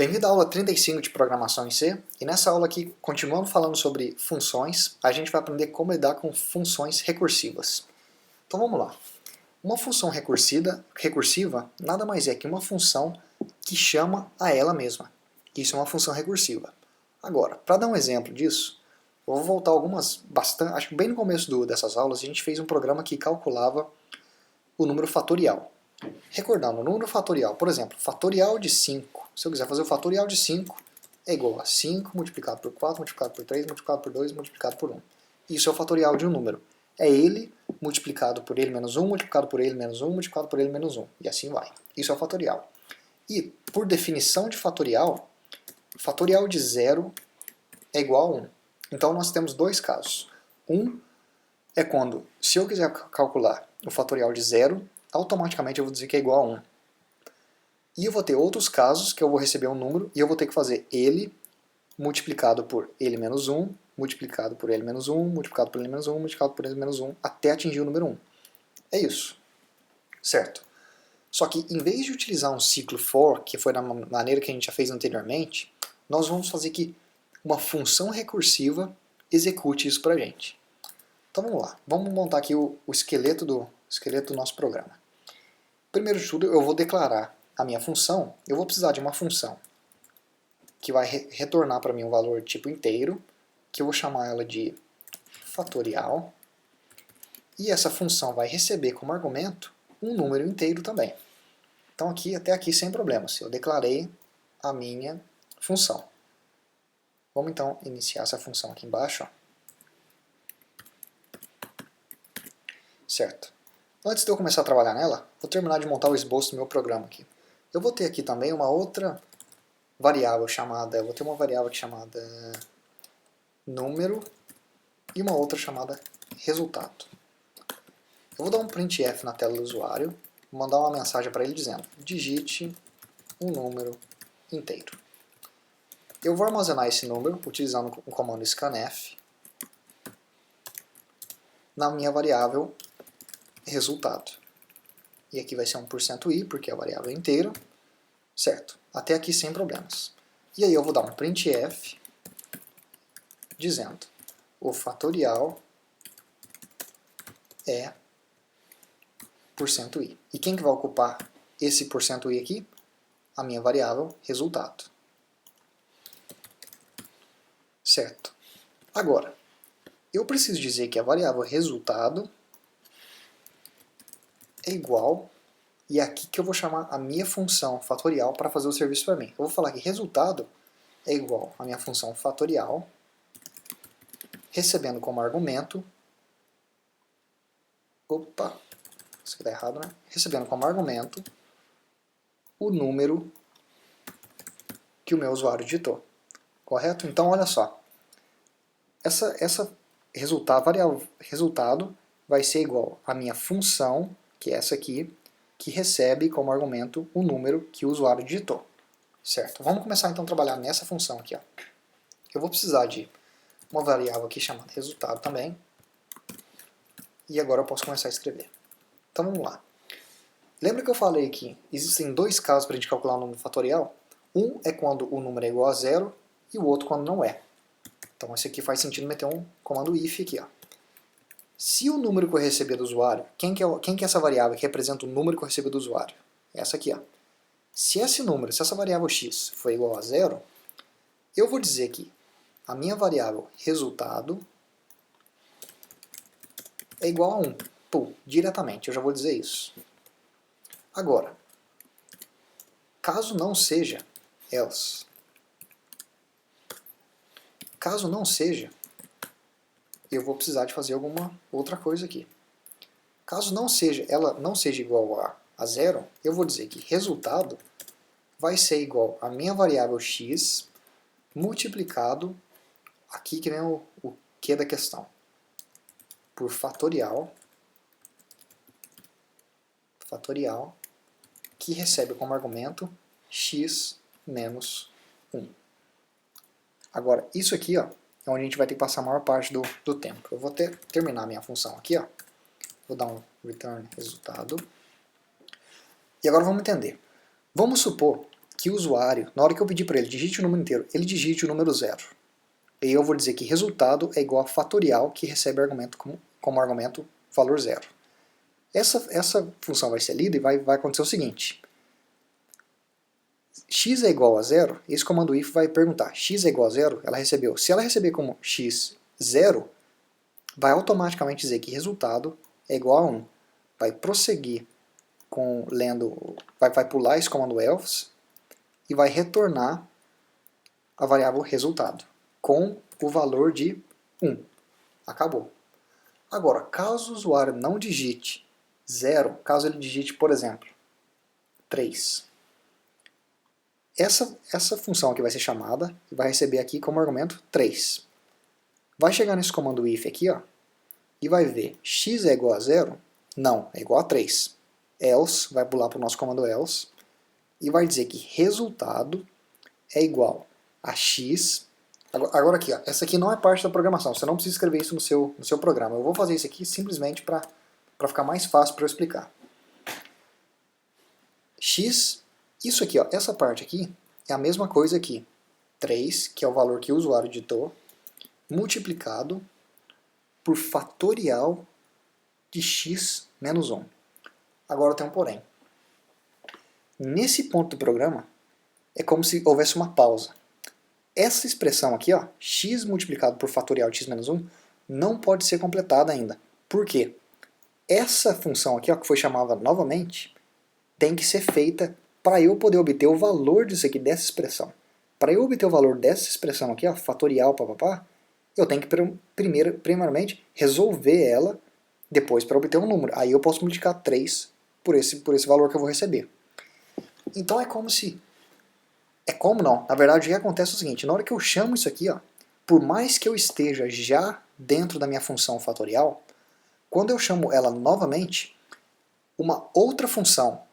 Bem-vindo à aula 35 de Programação em C, e nessa aula aqui, continuando falando sobre funções, a gente vai aprender como lidar com funções recursivas. Então vamos lá. Uma função recursiva nada mais é que uma função que chama a ela mesma. Isso é uma função recursiva. Agora, para dar um exemplo disso, eu vou voltar acho que bem no começo dessas aulas a gente fez um programa que calculava o número fatorial. Recordando, o número fatorial, por exemplo, fatorial de 5. Se eu quiser fazer o fatorial de 5, é igual a 5 multiplicado por 4, multiplicado por 3, multiplicado por 2, multiplicado por 1. Isso é o fatorial de um número. É ele multiplicado por ele menos 1, multiplicado por ele menos 1, multiplicado por ele menos 1. E assim vai. Isso é o fatorial. E, por definição de fatorial de 0 é igual a 1. Então nós temos dois casos. Um é quando, se eu quiser calcular o fatorial de 0, automaticamente eu vou dizer que é igual a 1. E eu vou ter outros casos que eu vou receber um número e eu vou ter que fazer ele multiplicado por ele menos 1, multiplicado por ele menos 1, multiplicado por ele menos 1, multiplicado por ele menos 1, até atingir o número 1. É isso. Certo? Só que em vez de utilizar um ciclo for, que foi da maneira que a gente já fez anteriormente, nós vamos fazer que uma função recursiva execute isso pra gente. Então vamos lá. Vamos montar aqui o esqueleto do nosso programa. Primeiro de tudo, eu vou declarar a minha função. Eu vou precisar de uma função que vai retornar para mim um valor tipo inteiro, que eu vou chamar ela de fatorial. E essa função vai receber como argumento um número inteiro também. Então até aqui sem problemas. Eu declarei a minha função. Vamos então iniciar essa função aqui embaixo. Ó. Certo. Antes de eu começar a trabalhar nela, vou terminar de montar o esboço do meu programa aqui. Eu vou ter aqui também uma outra variável chamada, eu vou ter uma variável chamada número e uma outra chamada resultado. Eu vou dar um printf na tela do usuário, vou mandar uma mensagem para ele dizendo, digite um número inteiro. Eu vou armazenar esse número utilizando o comando scanf na minha variável resultado. E aqui vai ser um %i, porque a variável é inteira. Certo, até aqui sem problemas. E aí eu vou dar um printf dizendo o fatorial é %i. E quem que vai ocupar esse %i aqui? A minha variável resultado. Certo. Agora, eu preciso dizer que a variável resultado é igual, e é aqui que eu vou chamar a minha função fatorial para fazer o serviço para mim. Eu vou falar que resultado é igual à minha função fatorial, recebendo como argumento, isso aqui está errado, né? Recebendo como argumento o número que o meu usuário digitou. Correto? Então, olha só. Essa variável resultado vai ser igual à minha função, que é essa aqui, que recebe como argumento o número que o usuário digitou. Certo? Vamos começar então a trabalhar nessa função aqui. Ó. Eu vou precisar de uma variável aqui chamada resultado também. E agora eu posso começar a escrever. Então vamos lá. Lembra que eu falei que existem dois casos para a gente calcular o número fatorial? Um é quando o número é igual a zero e o outro quando não é. Então esse aqui faz sentido meter um comando if aqui. Ó. Se o número que eu receber do usuário, quem que é essa variável que representa o número que eu recebi do usuário? Essa aqui. Ó. Se essa variável x for igual a zero, eu vou dizer que a minha variável resultado é igual a 1. Diretamente, eu já vou dizer isso. Agora, caso não seja, else. Caso não seja, eu vou precisar de fazer alguma outra coisa aqui. Caso ela não seja igual a zero, eu vou dizer que resultado vai ser igual a minha variável x multiplicado, aqui que vem o que da questão, por fatorial, que recebe como argumento x menos 1. Agora, isso aqui ó, é onde a gente vai ter que passar a maior parte do tempo. Eu vou terminar a minha função aqui. Ó. Vou dar um return resultado. E agora vamos entender. Vamos supor que o usuário, na hora que eu pedir para ele digite o número inteiro, ele digite o número 0. E eu vou dizer que resultado é igual a fatorial que recebe argumento como argumento valor 0. Essa função vai ser lida e vai acontecer o seguinte. X é igual a 0, esse comando if vai perguntar, x é igual a 0, ela recebeu. Se ela receber como x 0, vai automaticamente dizer que resultado é igual a 1. Vai prosseguir vai pular esse comando else e vai retornar a variável resultado com o valor de 1. Acabou. Agora, caso o usuário não digite 0, caso ele digite, por exemplo, 3, essa função aqui vai ser chamada e vai receber aqui como argumento 3. Vai chegar nesse comando if aqui, ó, e vai ver x é igual a 0? Não, é igual a 3. Else, vai pular para o nosso comando else, e vai dizer que resultado é igual a x. Agora aqui, ó, essa aqui não é parte da programação, você não precisa escrever isso no seu programa. Eu vou fazer isso aqui simplesmente para ficar mais fácil para eu explicar. X, isso aqui, ó, essa parte aqui é a mesma coisa aqui. 3, que é o valor que o usuário digitou, multiplicado por fatorial de x menos 1. Agora tem um porém. Nesse ponto do programa, é como se houvesse uma pausa. Essa expressão aqui, ó, x multiplicado por fatorial de x menos 1, não pode ser completada ainda. Por quê? Essa função aqui, ó, que foi chamada novamente, tem que ser feita para eu poder obter o valor disso aqui, dessa expressão. Para eu obter o valor dessa expressão aqui, ó, fatorial, papapá, eu tenho que primeiramente resolver ela, depois para obter um número. Aí eu posso multiplicar 3 por esse valor que eu vou receber. Então é como se... É como não. Na verdade, o que acontece é o seguinte, na hora que eu chamo isso aqui, ó, por mais que eu esteja já dentro da minha função fatorial, quando eu chamo ela novamente, uma outra função,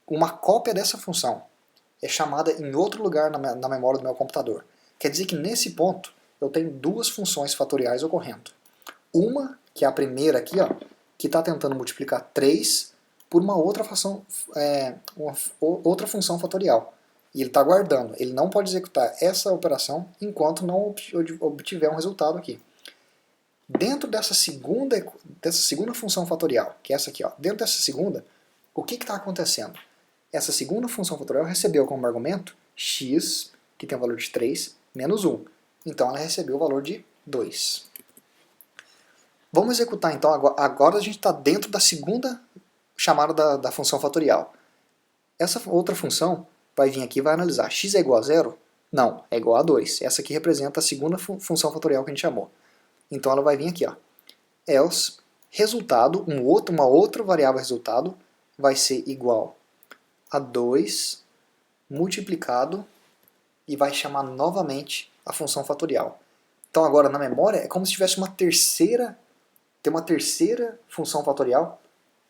uma cópia dessa função, é chamada em outro lugar na memória do meu computador. Quer dizer que nesse ponto, eu tenho duas funções fatoriais ocorrendo. Uma, que é a primeira aqui, ó, que está tentando multiplicar 3 por uma outra função fatorial. E ele está guardando. Ele não pode executar essa operação enquanto não obtiver um resultado aqui. Dentro dessa segunda função fatorial, que é essa aqui, ó, dentro dessa segunda, o que está acontecendo? Essa segunda função fatorial recebeu como argumento x, que tem o valor de 3, menos 1. Então ela recebeu o valor de 2. Vamos executar então, agora a gente está dentro da segunda chamada da função fatorial. Essa outra função vai vir aqui e vai analisar, x é igual a 0? Não, é igual a 2. Essa aqui representa a segunda função fatorial que a gente chamou. Então ela vai vir aqui, ó, else, resultado, uma outra variável resultado, vai ser igual a 2 multiplicado e vai chamar novamente a função fatorial. Então agora na memória é como se tivesse uma terceira função fatorial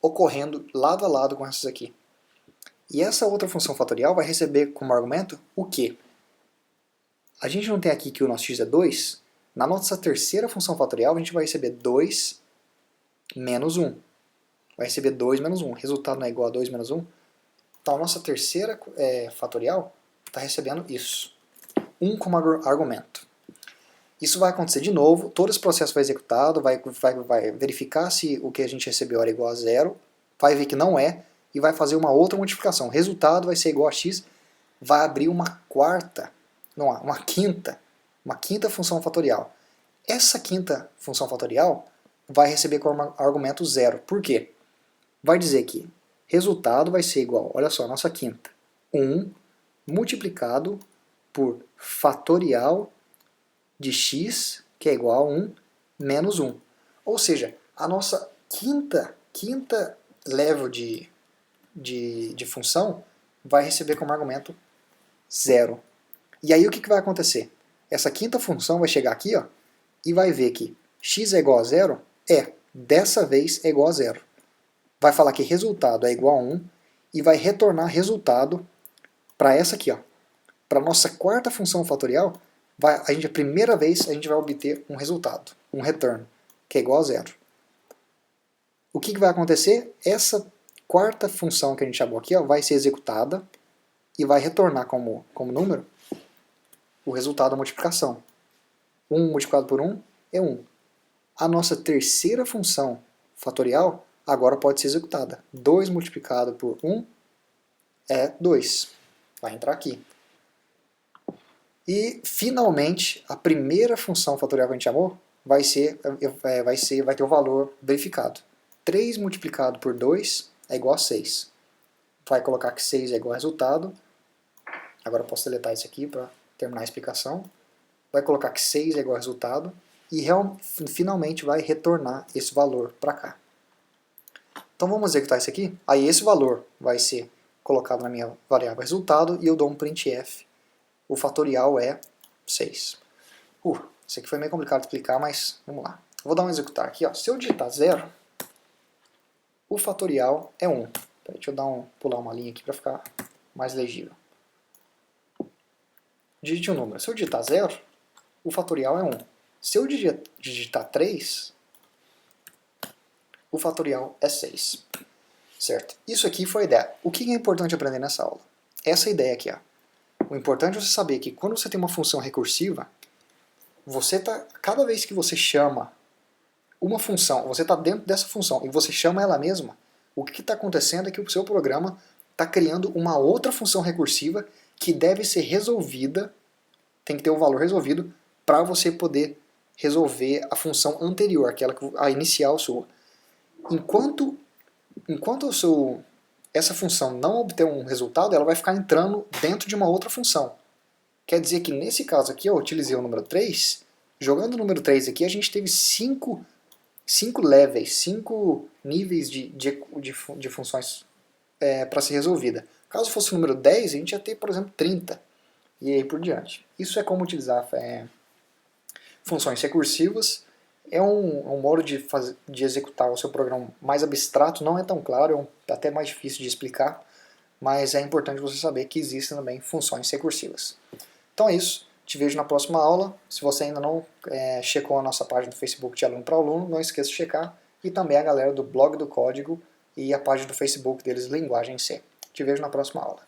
ocorrendo lado a lado com essas aqui. E essa outra função fatorial vai receber como argumento o quê? A gente não tem aqui que o nosso x é 2, na nossa terceira função fatorial a gente vai receber 2 menos 1. Vai receber 2 menos 1, resultado não é igual a 2 menos 1. Então a nossa terceira fatorial está recebendo isso, 1 como argumento. Isso vai acontecer de novo, todo esse processo vai executado, vai verificar se o que a gente recebeu era igual a 0, vai ver que não é, e vai fazer uma outra multiplicação. O resultado vai ser igual a x, vai abrir uma quinta função fatorial. Essa quinta função fatorial vai receber como argumento 0. Por quê? Vai dizer que resultado vai ser igual, olha só, nossa quinta, 1 multiplicado por fatorial de x, que é igual a 1, menos 1. Ou seja, a nossa quinta level de função vai receber como argumento 0. E aí o que vai acontecer? Essa quinta função vai chegar aqui, ó, e vai ver que x é igual a 0, dessa vez é igual a 0. Vai falar que resultado é igual a 1 e vai retornar resultado para essa aqui, ó. Para a nossa quarta função fatorial, a primeira vez a gente vai obter um resultado, um return, que é igual a 0. O que vai acontecer? Essa quarta função que a gente chamou aqui, ó, vai ser executada e vai retornar como número o resultado da multiplicação. 1 multiplicado por 1 é 1. A nossa terceira função fatorial agora pode ser executada. 2 multiplicado por 1 é 2. Vai entrar aqui. E, finalmente, a primeira função fatorial que a gente chamou vai ter o valor verificado. 3 multiplicado por 2 é igual a 6. Vai colocar que 6 é igual a resultado. Agora eu posso deletar isso aqui para terminar a explicação. Vai colocar que 6 é igual a resultado e finalmente vai retornar esse valor para cá. Então vamos executar isso aqui. Aí esse valor vai ser colocado na minha variável resultado e eu dou um printf. O fatorial é 6. Isso aqui foi meio complicado de explicar, mas vamos lá. Vou dar um executar aqui. Ó. Se eu digitar 0, o fatorial é 1. Deixa eu pular uma linha aqui para ficar mais legível. Digite um número. Se eu digitar 0, o fatorial é 1. Se eu digitar 3, o fatorial é 6. Certo? Isso aqui foi a ideia. O que é importante aprender nessa aula? Essa ideia aqui. Ó. O importante é você saber que quando você tem uma função recursiva, cada vez que você chama uma função, você está dentro dessa função e você chama ela mesma, o que está acontecendo é que o seu programa está criando uma outra função recursiva que deve ser resolvida, tem que ter um valor resolvido para você poder resolver a função anterior, a inicial sua. Enquanto essa função não obter um resultado, ela vai ficar entrando dentro de uma outra função. Quer dizer que nesse caso aqui eu utilizei o número 3, jogando o número 3 aqui a gente teve 5 levels, 5 níveis de funções para ser resolvida. Caso fosse o número 10, a gente ia ter, por exemplo, 30. E aí por diante. Isso é como utilizar funções recursivas. É um modo de executar o seu programa mais abstrato, não é tão claro, é até mais difícil de explicar, mas é importante você saber que existem também funções recursivas. Então é isso, te vejo na próxima aula. Se você ainda não checou a nossa página do Facebook de Aluno para Aluno, não esqueça de checar, e também a galera do Blog do Código e a página do Facebook deles, Linguagem C. Te vejo na próxima aula.